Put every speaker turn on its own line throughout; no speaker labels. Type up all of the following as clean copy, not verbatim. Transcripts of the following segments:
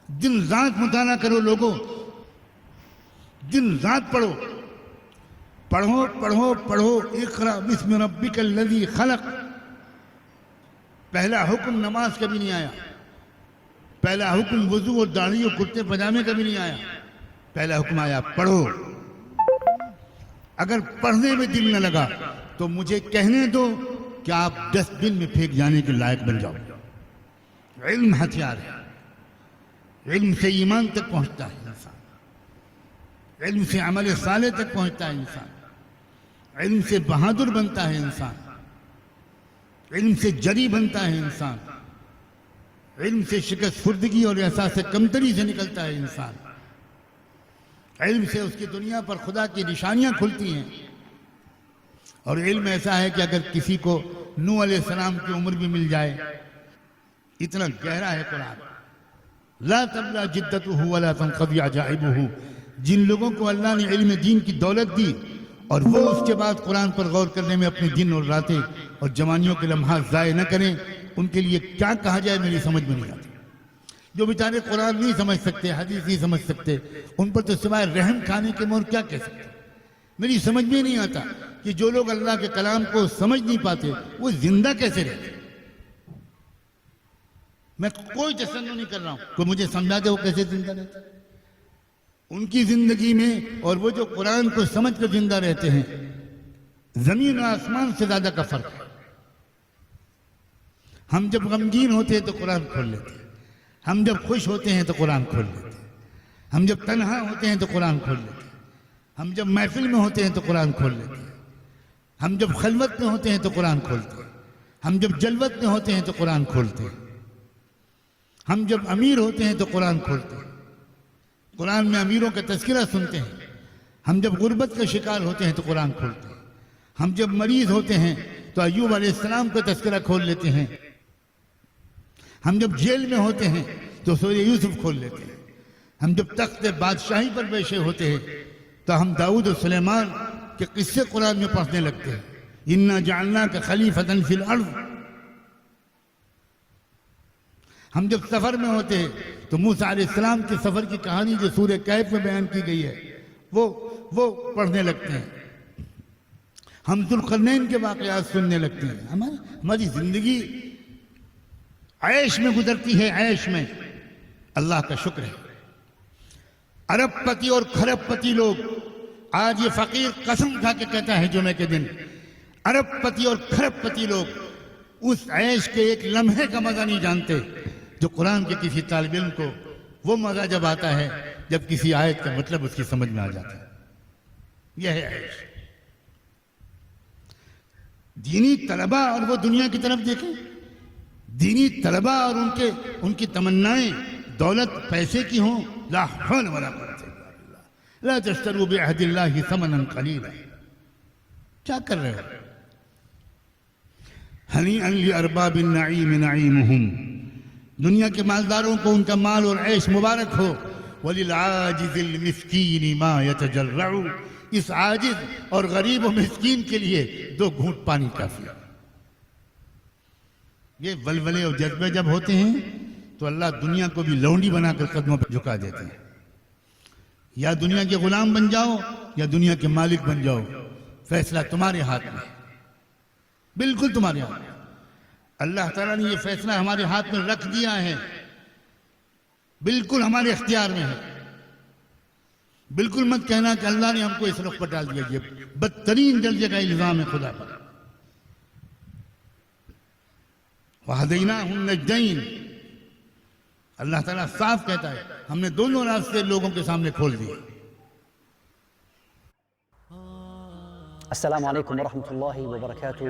دن رات مطالعہ کرو لوگوں، دن رات پڑھو پڑھو پڑھو پڑھو۔ اقرأ بسم ربک الذی خلق، پہلا حکم نماز کا بھی نہیں آیا، پہلا حکم وضو اور داڑھی اور کرتے پجامے کا بھی نہیں آیا، پہلا حکم آیا پڑھو۔ اگر پڑھنے میں دل نہ لگا تو مجھے کہنے دو کہ آپ ڈسٹ بن میں پھینک جانے کے لائق بن جاؤ۔ علم ہتھیار ہے، علم سے ایمان تک پہنچتا ہے انسان، علم سے عمل صالح تک پہنچتا ہے انسان، علم سے بہادر بنتا ہے انسان، علم سے جری بنتا ہے انسان، علم سے شکست خوردگی اور احساس کمتری سے نکلتا ہے انسان، علم سے اس کی دنیا پر خدا کی نشانیاں کھلتی ہیں۔ اور علم ایسا ہے کہ اگر کسی کو نوح علیہ السلام کی عمر بھی مل جائے، اتنا گہرا ہے قرآن۔ لا تبلغ جدتہ ولا تنقضی عجائبہ، جن لوگوں کو اللہ نے علم دین کی دولت دی اور وہ اس کے بعد قرآن پر غور کرنے میں اپنے دن اور راتیں اور جوانیوں کے لمحات ضائع نہ کریں، ان کے لیے کیا کہا جائے میری سمجھ میں نہیں آتی۔ جو بیچارے قرآن نہیں سمجھ سکتے، حدیث نہیں سمجھ سکتے، ان پر تو سوائے رحم کھانے کے اور کیا کہہ سکتے۔ میری سمجھ میں نہیں آتا کہ جو لوگ اللہ کے کلام کو سمجھ نہیں پاتے وہ زندہ کیسے رہتے۔ میں کوئی تسنن نہیں کر رہا ہوں، کوئی مجھے سمجھا دے وہ کیسے زندہ رہتے۔ ان کی زندگی میں اور وہ جو قرآن کو سمجھ کر زندہ رہتے ہیں، زمین و آسمان سے زیادہ کا فرق ہے۔ ہم جب غمگین ہوتے ہیں تو قرآن کھول لیتے ہیں، ہم جب خوش ہوتے ہیں تو قرآن کھول لیتے ہیں، ہم جب تنہا ہوتے ہیں تو قرآن کھول لیتے ہیں، ہم جب محفل میں ہوتے ہیں تو قرآن کھول لیتے ہیں، ہم جب خلوت میں ہوتے ہیں تو قرآن کھولتے ہیں، ہم جب جلوت میں ہوتے ہیں تو قرآن کھولتے ہیں، ہم جب امیر ہوتے ہیں تو قرآن کھولتے ہیں، قرآن میں امیروں کا تذکرہ سنتے ہیں، ہم جب غربت کا شکار ہوتے ہیں تو قرآن کھولتے ہیں، ہم جب مریض ہوتے ہیں تو ایوب علیہ السلام کا تذکرہ کھول لیتے ہیں، ہم جب جیل میں ہوتے ہیں تو سورہ یوسف کھول لیتے ہیں، ہم جب تخت بادشاہی پر بیٹھے ہوتے ہیں تو ہم داؤد و سلیمان کے قصے قرآن میں پڑھنے لگتے ہیں۔ اِنَّا جَعَلْنَاكَ خَلِيفَةً فِي الْأَرْضِ، ہم جب سفر میں ہوتے ہیں تو موسیٰ علیہ السلام کے سفر کی کہانی جو سورہ کہف میں بیان کی گئی ہے وہ پڑھنے لگتے ہیں، ہم ذوالقرنین کے واقعات سننے لگتے ہیں۔ ہماری زندگی عیش میں گزرتی ہے، عیش میں۔ اللہ کا شکر ہے، ارب پتی اور کھرب پتی لوگ، آج یہ فقیر قسم کھا کے کہتا ہے جمعے کے دن، ارب پتی اور کھرب پتی لوگ اس عیش کے ایک لمحے کا مزہ نہیں جانتے جو قرآن کے کسی طالب علم کو وہ مزہ جب آتا ہے جب کسی آیت کا مطلب اس کی سمجھ میں آ جاتا ہے۔ یہ ہے عیش۔ دینی طلبہ اور وہ دنیا کی طرف دیکھیں، دینی طلبہ اور ان کی تمنائیں دولت پیسے کی ہوں، لا حول ولا قوت الا باللہ، لا تشتروا بعہد اللہ ثمنا قلیلا۔ کیا کر رہے ہو؟ ہنیئا لارباب النعیم نعیمہم، دنیا کے مالداروں کو ان کا مال اور عیش مبارک ہو۔ وللعاجز المسکین ما یتجرع، اس عاجز اور غریب و مسکین کے لیے 2 گھونٹ پانی کافی ہے۔ یہ ولولے اور جذبے جب ہوتے ہیں تو اللہ دنیا کو بھی لونڈی بنا کر قدموں پر جھکا دیتے ہیں۔ یا دنیا کے غلام بن جاؤ یا دنیا کے مالک بن جاؤ، فیصلہ تمہارے ہاتھ میں، بالکل تمہارے ہاتھ میں۔ اللہ تعالیٰ نے یہ فیصلہ ہمارے ہاتھ میں رکھ دیا ہے، بالکل ہمارے اختیار میں ہے۔ بالکل مت کہنا کہ اللہ نے ہم کو اس رخ پر ڈال دیا، یہ بدترین درجے کا الزام ہے خدا پر۔ وَهَدَيْنَاهُ النَّجْدَيْنِ، اللہ تعالیٰ صاف کہتا ہے ہم نے دونوں راستے لوگوں کے سامنے کھول دیے۔
السلام علیکم ورحمۃ اللہ وبرکاتہ۔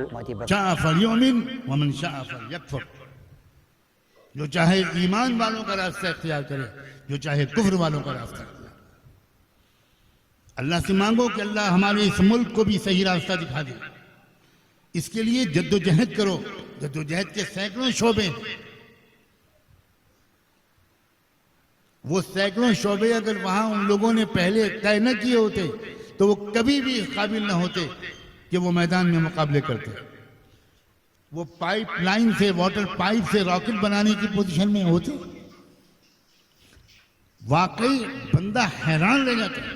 شاء فلیؤمن ومن شاء فلیکفر، جو چاہے ایمان والوں کا راستہ اختیار کرے، جو چاہے کفر والوں کا راستہ اختیار۔ اللہ سے مانگو کہ اللہ ہمارے اس ملک کو بھی صحیح راستہ دکھا دے، اس کے لیے جد و جہد کرو۔ جد و جہد کے سینکڑوں شعبے ہیں، وہ سینکڑوں شعبے اگر وہاں ان لوگوں نے پہلے طے نہ کیے ہوتے تو وہ کبھی بھی اس قابل نہ ہوتے کہ وہ میدان میں مقابلے کرتے۔ وہ پائپ لائن سے، واٹر پائپ سے راکٹ بنانے کی پوزیشن میں ہوتے، واقعی بندہ حیران رہ جاتا ہے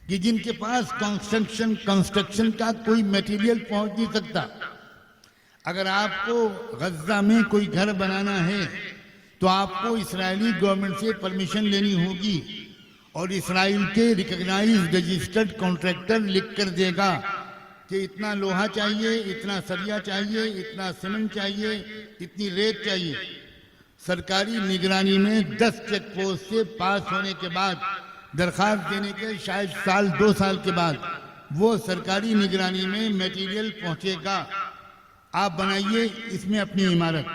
کہ جن کے پاس کنسٹرکشن کا کوئی میٹیریل پہنچ نہیں سکتا. اگر آپ کو غزہ میں کوئی گھر بنانا ہے تو آپ کو اسرائیلی گورنمنٹ سے پرمیشن لینی ہوگی اور اسرائیل کے ریکگنائزڈ رجسٹرڈ کانٹریکٹر لکھ کر دے گا کہ اتنا لوہا چاہیے, اتنا سریا چاہیے, اتنا سیمنٹ چاہیے, اتنی ریت چاہیے. سرکاری نگرانی میں 10 چیک پوسٹ سے پاس ہونے کے بعد, درخواست دینے کے شاید سال 2 سال کے بعد وہ سرکاری نگرانی میں میٹیریل پہنچے گا. آپ بنائیے اس میں اپنی عمارت.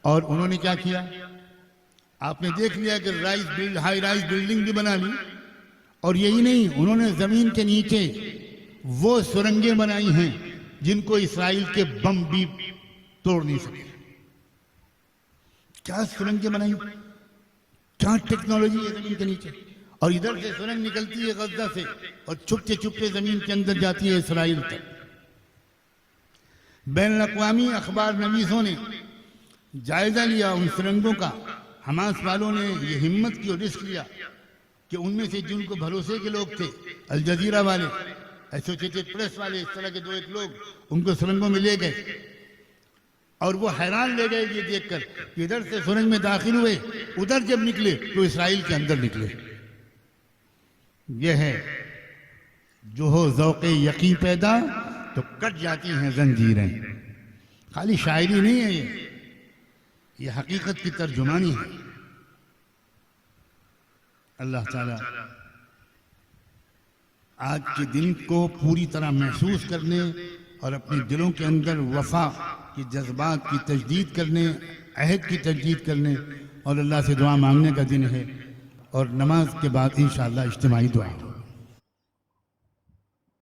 اور انہوں نے کیا کیا؟ آپ نے دیکھ لیا کہ ہائی رائز بلڈنگ بھی بنا لی. اور یہی نہیں, انہوں نے زمین کے نیچے وہ سرنگیں بنائی ہیں جن کو اسرائیل کے بم بھی توڑ نہیں سکے. کیا سرنگیں بنائی, کیا ٹیکنالوجی ہے زمین کے نیچے. اور ادھر سے سرنگ نکلتی ہے غزہ سے اور چھپتے چھپتے زمین کے اندر جاتی ہے اسرائیل تک. بین الاقوامی اخبار نویسوں نے جائزہ لیا ان سرنگوں کا. حماس والوں نے یہ ہمت کی اور رسک لیا کہ ان میں سے جن کو بھروسے کے لوگ تھے, الجزیرہ والے, ایسوسیٹڈ پریس والے, اس طرح کے 2-1 لوگ ان کو سرنگوں میں لے گئے. اور وہ حیران لے گئے یہ دیکھ کر کہ ادھر سے سرنگ میں داخل ہوئے, ادھر جب نکلے تو اسرائیل کے اندر نکلے. یہ ہے جو ہو ذوق یقین پیدا تو کٹ جاتی ہیں زنجیریں. خالی شاعری نہیں ہے یہ حقیقت کی ترجمانی ہے. اللہ تعالیٰ آج کے دن کو پوری طرح محسوس کرنے اور اپنے دلوں کے اندر وفا کی جذبات کی تجدید کرنے, عہد کی تجدید کرنے اور اللہ سے دعا مانگنے کا دن ہے. اور نماز کے بعد انشاءاللہ اجتماعی دعا.